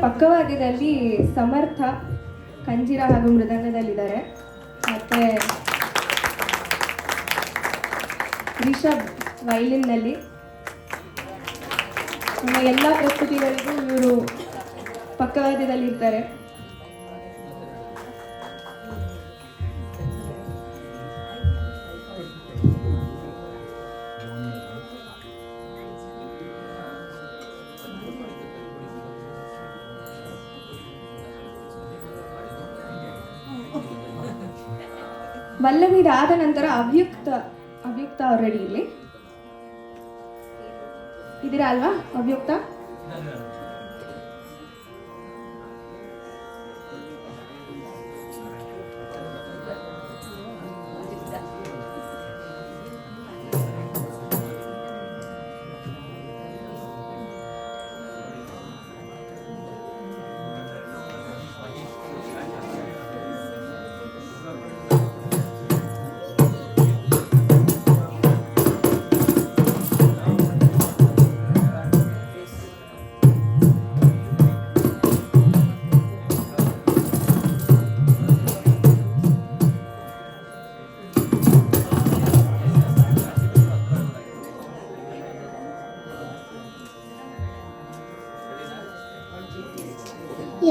ಪಕ್ಕವಾದ್ಯದಲ್ಲಿ ಸಮರ್ಥ ಕಂಜಿರ ಹಾಗೂ ಮೃದಂಗದಲ್ಲಿದ್ದಾರೆ. ಮತ್ತು ರಿಷಬ್ ವೈಲಿನ್ನಲ್ಲಿ. ನಮ್ಮ ಎಲ್ಲ ಪ್ರಸ್ತುತಿಗಳಿಗೂ ಇವರು ಪಕ್ಕವಾದ್ಯದಲ್ಲಿರ್ತಾರೆ. ವಲ್ಲವಿ ಇದಾದ ನಂತರ ಅವ್ಯಕ್ತ ಆಲ್ರೆಡಿ ಇಲ್ಲಿ ಇದ್ದೀರಾ ಅಲ್ವಾ? ಅವ್ಯಕ್ತ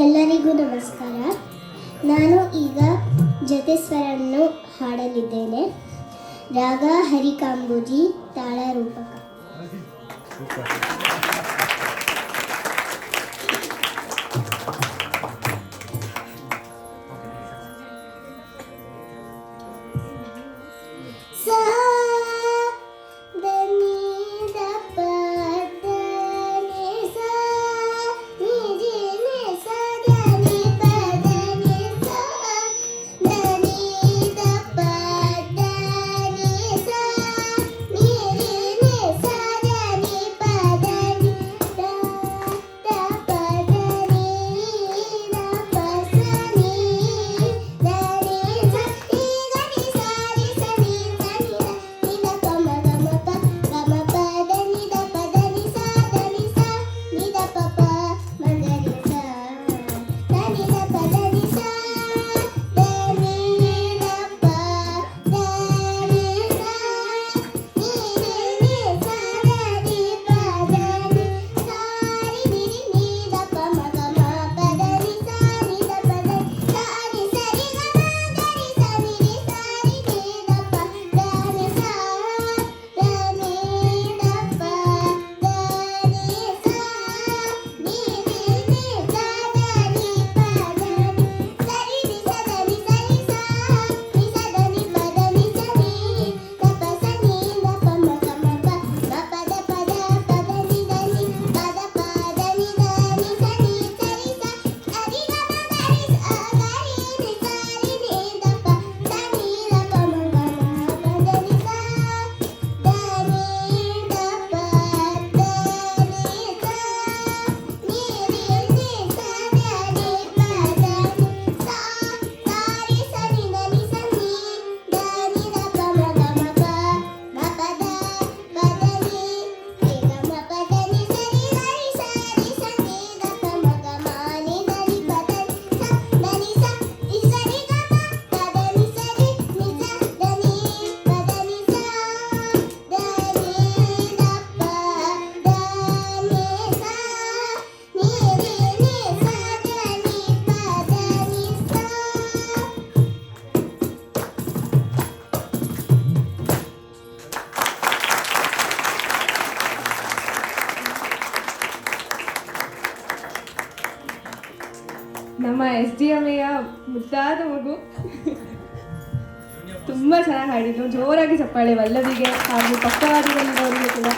ಎಲ್ಲರಿಗೂ ನಮಸ್ಕಾರ. ನಾನು ಈಗ ಜತೆಸ್ವರನ್ನು ಹಾಡಲಿದ್ದೇನೆ. ರಾಗ ಹರಿಕಾಂಬೋಜಿ, ತಾಳ ರೂಪಕ. ನಮ್ಮ SDMA ಮುದ್ದಾದ ಮಗು ತುಂಬ ಚೆನ್ನಾಗಿ ಹಾಡಿದ್ರು. ಜೋರಾಗಿ ಚಪ್ಪಾಳೆ ವಲ್ಲವಿಗೆ ಹಾಗೂ ಪಕ್ಕವಾದಿಗಳಿರೋರಿಗೆ ಕೂಡ.